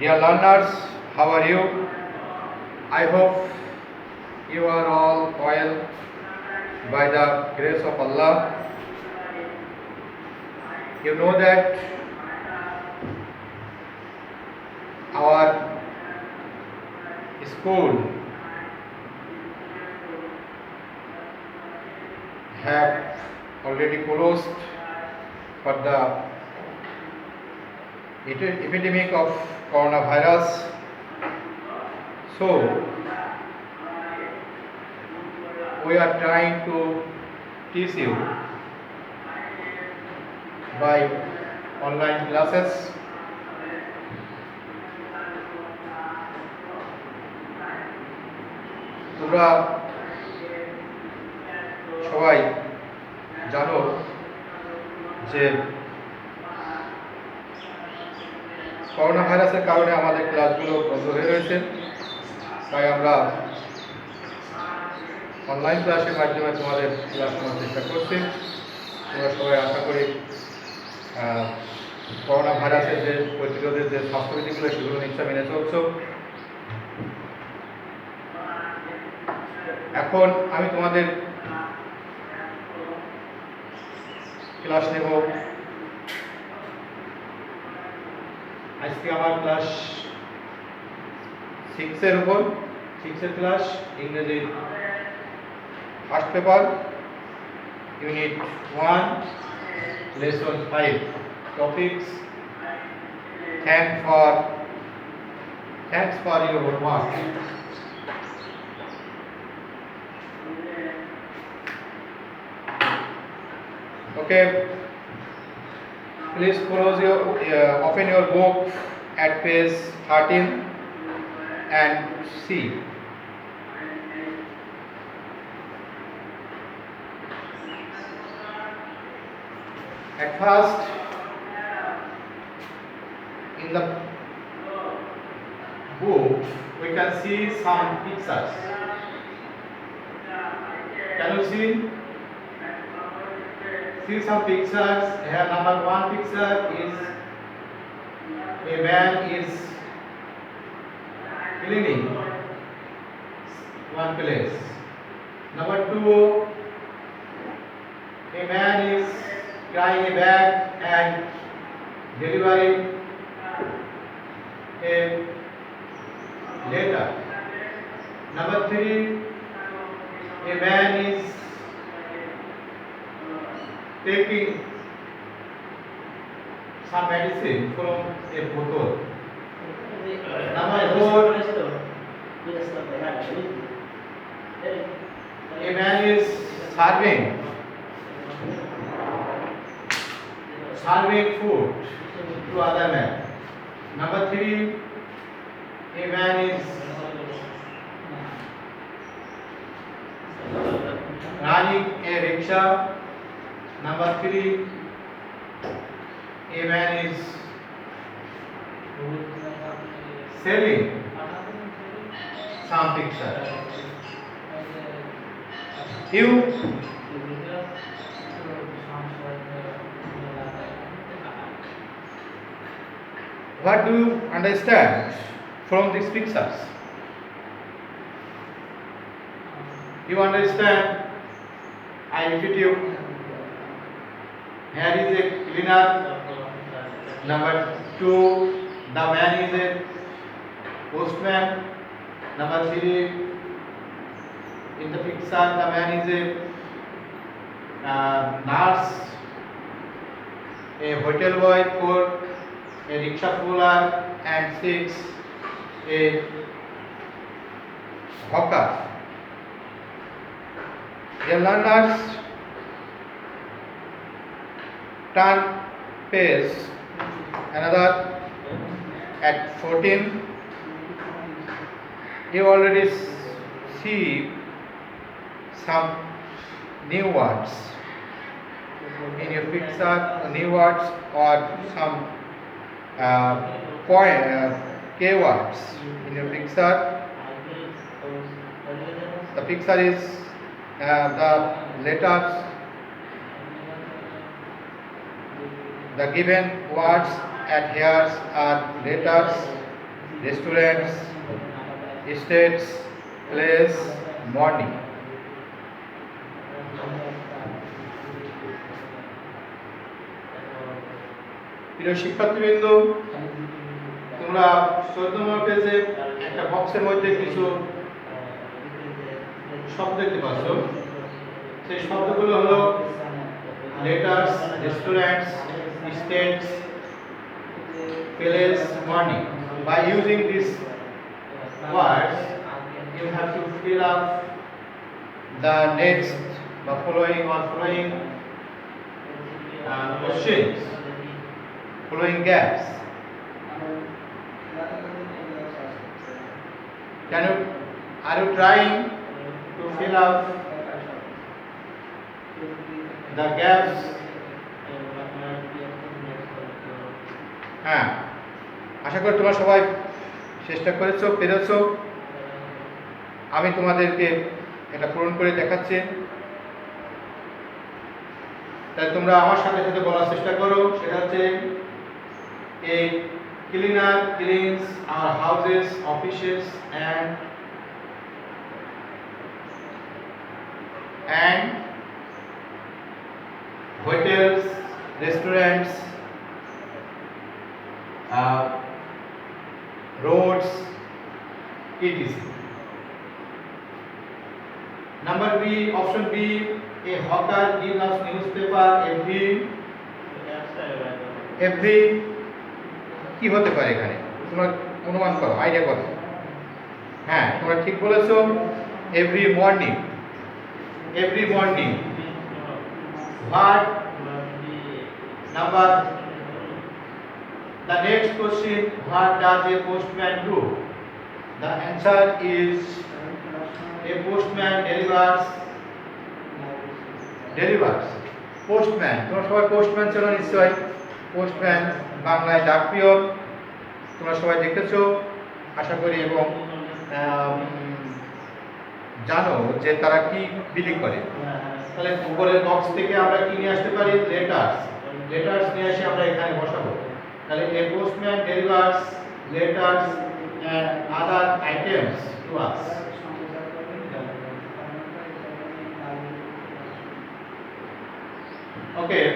Dear learners, how are you? I hope you are all well by the grace of Allah. You know that our school have already closed for the epidemic of coronavirus. So we are trying to teach you by online classes. তোমরা সবাই জানো যে corona ভাইরাসের কারণে আমাদের ক্লাসগুলো বন্ধ হয়ে রয়েছে, তাই আমরা অনলাইন ক্লাসের মাধ্যমে তোমাদের ক্লাস নেওয়ার চেষ্টা করছি। তোমরা সবাই আশা করি করোনা ভাইরাসের যে প্রতিরোধের যে স্বাস্থ্যবিধিগুলো সেগুলো নিশ্চয় মেনে চলছ। এখন আমি তোমাদের ক্লাস নেব। আজকে আমার ক্লাস 6-এর উপর, 6-এর ক্লাস, ইংরেজি first paper, unit 1, lesson 5, topics thanks for your homework. Okay, please open your book at page 13 and see. At first, in the book, we can see some pictures. Can you see? See some pictures. Here, number 1 picture is a man is cleaning one place. Number 2, a man is carrying a bag and delivering a letter. Number 3, a man is taking some medicine from a bottle. Number 4, a man is serving food to other man. Number 3, a man is running a rickshaw. Number 3, a man is selling some picture. You what do you understand from these pictures? You understand? I repeat you. Here is a cleaner. Number 2, the man is a postman. Number 3, in the picture, the man is a nurse, a hotel boy, 4, a rickshaw puller, and 6, a hawker. Dear learners, turn page another at 14. You already see some new words in your picture, new words or some keywords in your picture. The picture is the letters. The given words at here are letters restaurants, estates, place, morning. প্রিয় শিক্ষার্থীবৃন্দ, তোমরা 14 নম্বর পেজে একটা বক্সের মধ্যে কিছু শব্দ দেখতে পাচ্ছ। সেই শব্দগুলো হলো letters, restaurants, states, place, morning. By using these words, you have to fill up the next the following questions, following gaps. Are you trying to fill up the gaps? হ্যাঁ, আশা করি তোমরা সবাই চেষ্টা করেছো, পেরেছো। আমি তোমাদেরকে এটা পূরণ করে দেখাচ্ছি, তাই তোমরা আমার সাথে সাথে বলার চেষ্টা করো। সেটা হচ্ছে a cleaner cleans our houses, offices and hotels, restaurants, roads, etc. Number B, option B, a hawker gives us newspaper every কি হতে পারে এখানে? তোমরা অনুমান করো, আইডিয়া করো। হ্যাঁ, তোমরা ঠিক বলেছো, every morning. What number? The next question, what does a postman do? The answer is a postman delivers. Postman, তোমরা সবাই পোস্টম্যান চেনো নিশ্চয়ই। পোস্টম্যান বাংলায় ডাকপিয়ন, তোমরা সবাই দেখেছো আশা করি, এবং জানো যে তারা কি বিলি করে। তাহলে উপরের বক্স থেকে আমরা কি নিয়ে আসতে পারি? লেটার্স নিয়ে এসে আমরা এখানে বসাবো। তাহলে a postman delivers letters and other items to us. Okay,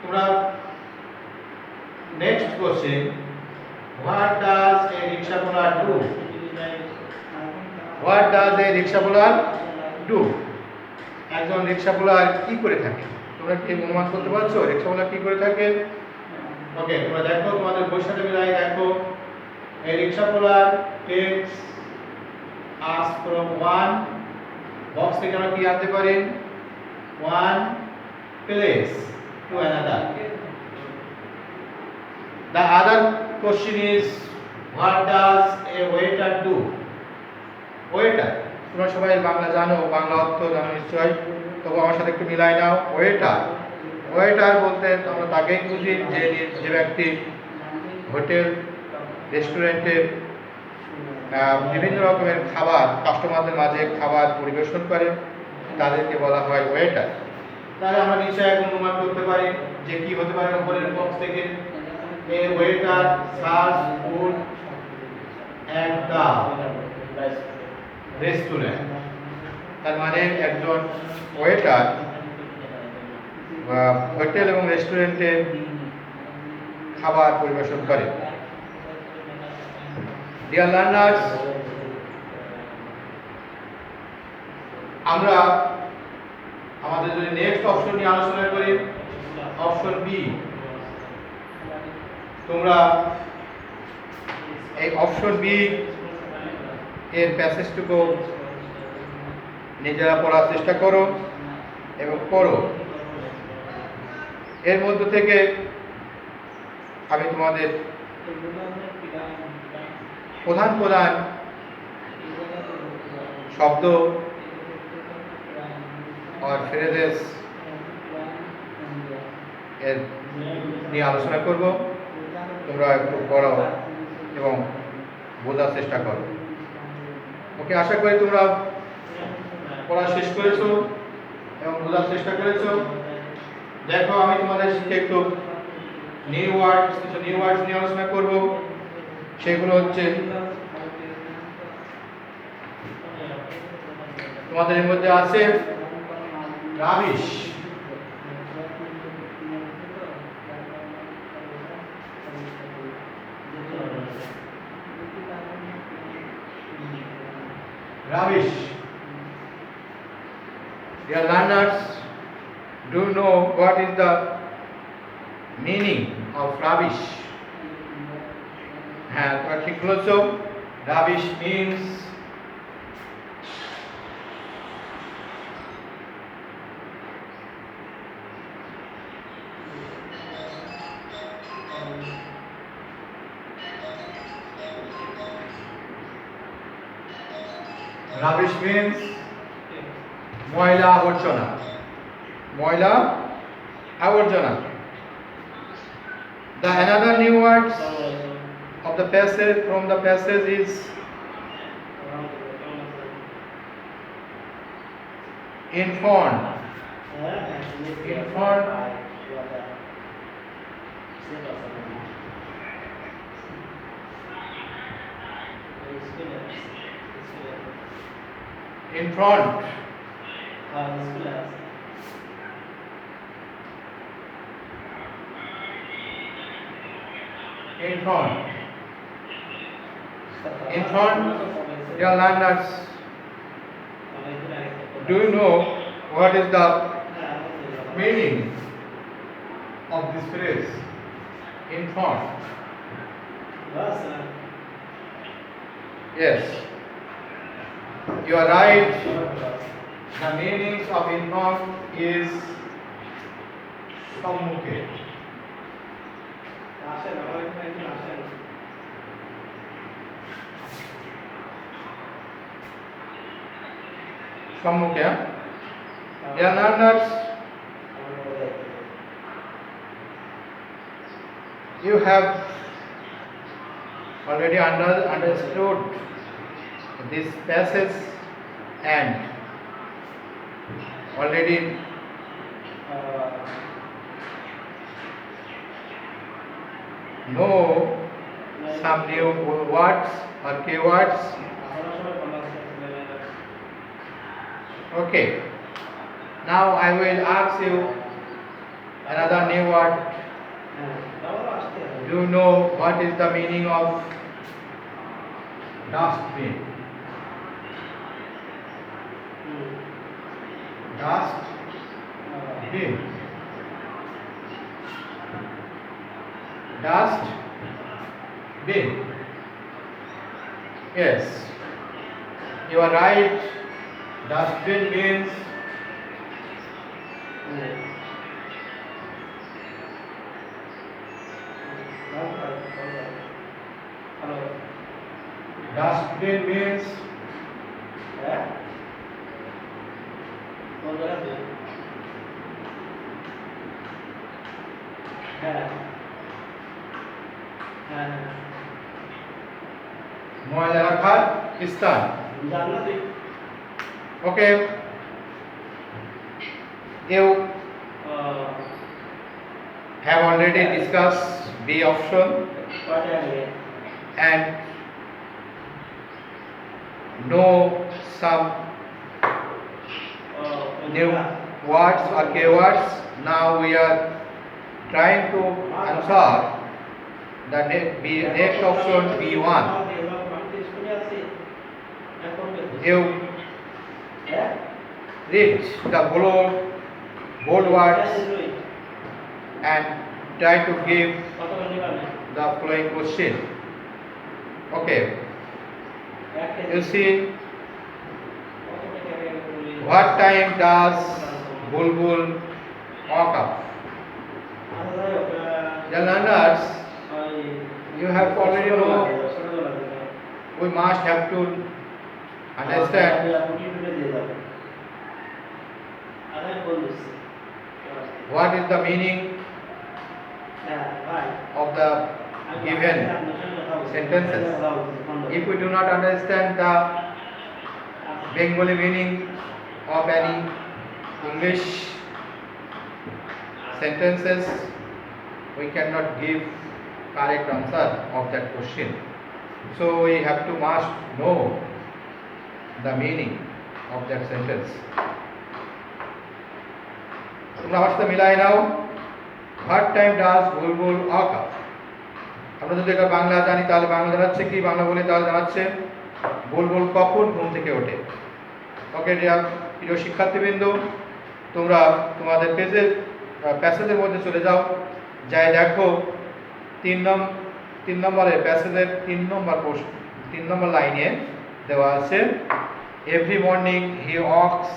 তোমরা next question, what does a rickshaw puller do? একজন রিকশা পুলার কি করে থাকে? তোমরা কি অনুমান করতে পারছো রিকশা পুলার কি করে থাকে? ওকে, তোমরা দেখো, তোমাদের বইয়ের সাথে মিলাই দেখো। a rickshaw puller takes us from one box থেকে আমরা কি আনতে পারি? one place to another. The other question is, what does a waiter do? Waiter, তোমরা সবাই বাংলা জানো, বাংলা অর্থ জানো নিশ্চয়ই, তবু আমার সাথে একটু মিলাই নাও। ওয়েটার বলতে আমরা তাকেই বুঝি যে ব্যক্তি হোটেল, রেস্টুরেন্টে বিভিন্ন রকমের খাবার কাস্টমারদের মাঝে খাবার পরিবেশন করে, তাদেরকে বলা হয় ওয়েটার। তাহলে আমরা নিশ্চয়ই এখন অনুমান করতে পারি যে কি হতে পারে উপরের বক্স থেকে। A waiter serves food at the restaurant. তার মানে একজন ওয়েটার হোটেল এবং রেস্টুরেন্টে খাবার পরিবেশন করে। ডিয়ার লার্নার্স, আমরা আমাদের যদি নেক্সট অপশন নিয়ে আলোচনা করি, অপশন বি। তোমরা এই অপশন বি এর প্যাসেজটুকু নিজেরা পড়ার চেষ্টা করো এবং পড়ো। এর মধ্য থেকে আমি তোমাদের প্রধান শব্দ আর ফ্রেজেস এর নিয়ে আলোচনা করব। তোমরা একটু পড়ো এবং বোঝার চেষ্টা করো। ওকে, আশা করি তোমরা পড়া শেষ করেছো এবং বোঝার চেষ্টা করেছো। দেখো, আমি তোমাদের সাথে একটু কিছু নিউ ওয়ার্ডস নিয়ে আলোচনা করব। সেগুলো হচ্ছে তোমাদের মধ্যে আছে rubbish, rubbish. Dear learners, do you know what is the meaning of rubbish? তোমরা ঠিক বলেছ। Rubbish means ময়লা আবর্জনা, ময়লা আবর্জনা। The another new words of the passage from the passage is informed. Informed. In front. In front. In front, dear learners, do you know what is the meaning of this phrase? In front. Yes. You are right. The meanings of in front is সম্মুখে। সম্মুখে। Dear learners, you have already understood this passage and already know some new words or keywords. Okay, now I will ask you another new word. Do you know what is the meaning of dustbin? Dustbin. Dustbin. Yes, you are right. Dustbin means dustbin means ময়লা রাখার স্থান। Okay, you have already discussed B option and know some new words or keywords. Now we are trying to answer the next option B1. You read the bold words and try to give the following question. Okay, you see, what time does Bulbul walk up? The learners, you have already know, we must have to understand what is the meaning of the given sentences. If we do not understand the Bengali meaning of any English sentences, we cannot give correct answer of that question. So we have to must know the meaning of that sentence. তোমরা আমার সাথে মিলাই নাও, what time does Bulbul wake up? আমরা যদি এটা বাংলা জানি তাহলে বাংলা জানাচ্ছে কি, বাংলা বলি তাহলে জানাচ্ছে বুলবুল কখন ঘুম থেকে ওঠে। ওকে ডিয়ার প্রিয় শিক্ষার্থীবৃন্দ, তোমরা তোমাদের প্যাসেজের মধ্যে চলে যাও, যাই দেখো 3 নম্বরের প্যাসেজের 3 নম্বর লাইনে দেওয়া আছে, every morning he walks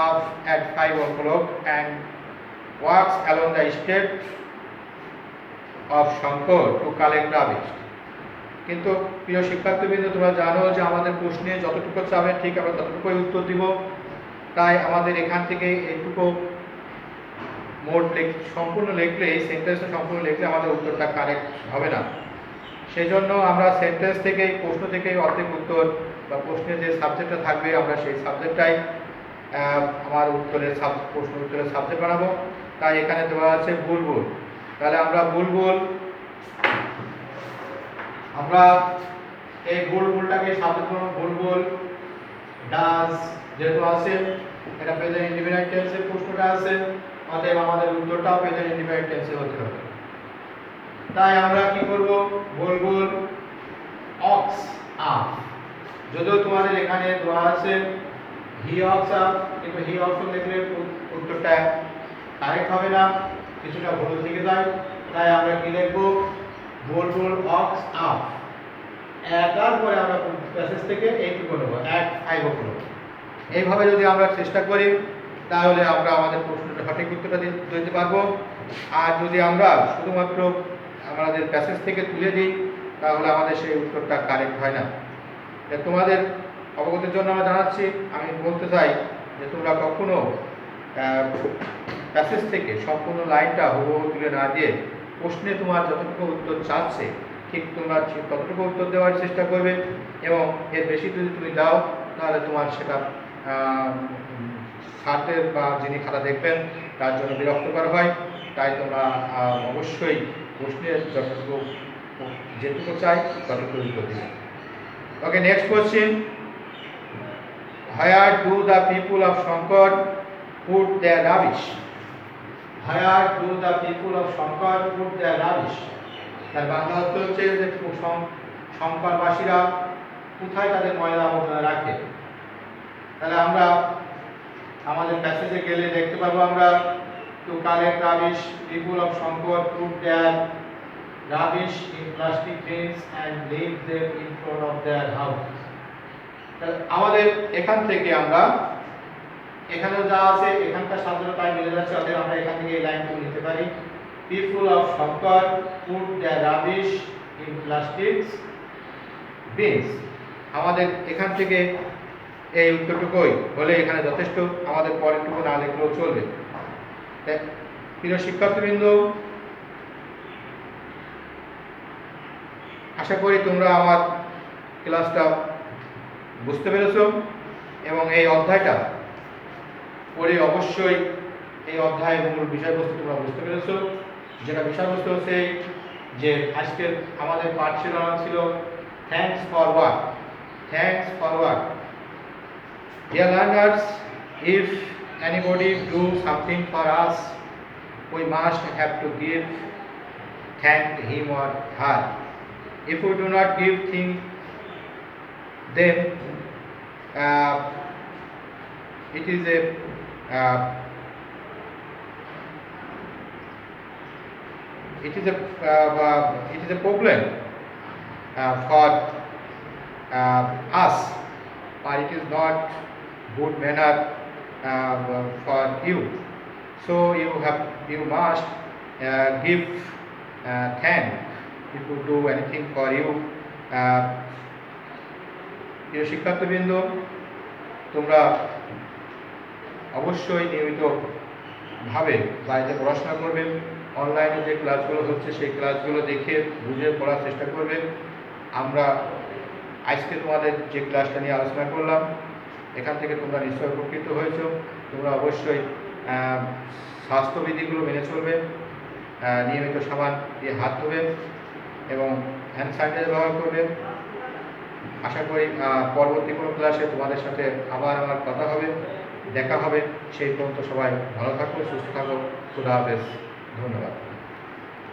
up at 5 o'clock and walks along the street of Shankar to collect rubbish. কিন্তু প্রিয় শিক্ষার্থীবৃন্দ, তোমরা জানো যে আমাদের প্রশ্নে যতটুকু চাবে ঠিক আমরা ততটুকুই উত্তর দিব। তাই আমাদের এখান থেকে এইটুকু সম্পূর্ণ লিখলে, এই সেন্টেন্সটা সম্পূর্ণ লিখলে আমাদের উত্তরটা কারেক্ট হবে না। সেই জন্য আমরা সেন্টেন্স থেকেই, প্রশ্ন থেকেই অর্ধেক উত্তর বা প্রশ্নে যে সাবজেক্টটা থাকবে আমরা সেই সাবজেক্টটাই আমার প্রশ্ন উত্তরের সাবজেক্ট বানাবো। তাই এখানে দেওয়া আছে বুলবুল, তাহলে আমরা এই বুলবুলটাকে সাবজেক্ট করব, বুলবুল ডাজ যেহেতু আছে, এটা প্রেজেন্ট ইনডিফিনিট টেন্সে প্রশ্নটা আছে, অতএব আমাদের উত্তরটাও প্রেজেন্ট ইনডিফিনিট টেন্সে হতে হবে। তাই আমরা কি করব, বুলবুল ওয়াকস আপ, যদিও তোমাদের এখানে দেওয়া আছে হি ওয়াকস আপ, কিন্তু হি ওয়াকস লিখলে উত্তরটা কারেক্ট হবে না, কিছুটা ভুল থেকে যায়। তাই আমরা কি লিখব, বুলবুল ওয়াকস আপ, তারপরে আমরা প্যাসেজ থেকে এইটুকু নেব অ্যাট 5 o'clock। এইভাবে যদি আমরা চেষ্টা করি তাহলে আমরা আমাদের প্রশ্নটা সঠিক উত্তরটা দিতে পারবো। আর যদি আমরা শুধুমাত্র আমাদের প্যাসেজ থেকে তুলে দিই তাহলে আমাদের সেই উত্তরটা কারেক্ট হয় না। তোমাদের অবগতির জন্য আমরা জানাচ্ছি, আমি বলতে চাই যে তোমরা কখনো প্যাসেজ থেকে সম্পূর্ণ লাইনটা হুবহু তুলে না দিয়ে প্রশ্নে তোমার যতটুকু উত্তর চাচ্ছে ঠিক তোমরা ততটুকু উত্তর দেওয়ার চেষ্টা করবে, এবং এর বেশি যদি তুমি দাও তাহলে তোমার সেটা ছাত্রের বা যিনি খাতা দেখবেন তার জন্য বিরক্তকর হয়। তাই তোমরা অবশ্যই প্রশ্নের যেটুকু চাই ততটুকু উত্তর দিবে। Okay, next question, where do the people of Shankar put their rubbish? Where do the people of Shankar put their rubbish? তার বাংলা অর্থ হচ্ছে যে শঙ্করবাসীরা কোথায় তাদের ময়লা আবর্জনা রাখে। তাহলে আমরা আমাদের প্যাসেজে গেলে দেখতে পাবো আমরা, to collect rubbish, people of Shankar put their rubbish in plastic bins and leave them in front of their house. আমাদের এখান থেকে আমরা এখানেও যা আছে এখানকার সাধারণত তাই মিলে যাচ্ছে, অতএব আমরা এখান থেকে এই লাইনটুকু নিতে পারি, people of Shankar put their rubbish in plastic bins. আমাদের এখান থেকে এই উত্তরটুকুই হলে এখানে যথেষ্ট, আমাদের পরেরটুকু না লিখলেও চলবে। প্রিয় শিক্ষার্থীবৃন্দ, আশা করি তোমরা আমার ক্লাসটা বুঝতে পেরেছ এবং এই অধ্যায়টা পড়ে অবশ্যই এই অধ্যায়ের মূল বিষয়বস্তু তোমরা বুঝতে পেরেছ, যেটা বিষয়বস্তু হচ্ছে যে আজকের আমাদের পাঠ ছিল thanks for what. Thanks for what. Dear learners, if anybody do something for us, we must have to give thank him or her. If we do not give things, then it is a problem for us, or it is not good manner for you. So you must give thank if we do anything for you. প্রিয় শিক্ষার্থীবৃন্দ, তোমরা অবশ্যই নিয়মিতভাবে বাড়িতে পড়াশোনা করবে, অনলাইনে যে ক্লাসগুলো হচ্ছে সেই ক্লাসগুলো দেখে বুঝে পড়ার চেষ্টা করবে। আমরা আজকে তোমাদের যে ক্লাসটা নিয়ে আলোচনা করলাম এখান থেকে তোমরা নিশ্চয় উপকৃত হয়েছ। তোমরা অবশ্যই স্বাস্থ্যবিধিগুলো মেনে চলবে, নিয়মিত সাবান দিয়ে হাত ধোবে, এবং হ্যান্ড স্যানিটাইজার ব্যবহার করবে। আশা করি পরবর্তী কোনো ক্লাসে তোমাদের সাথে আবার আমার কথা হবে, দেখা হবে। সেই পর্যন্ত সবাই ভালো থাকো, সুস্থ থাকো। খুদা হাফেজ। ধন্যবাদ।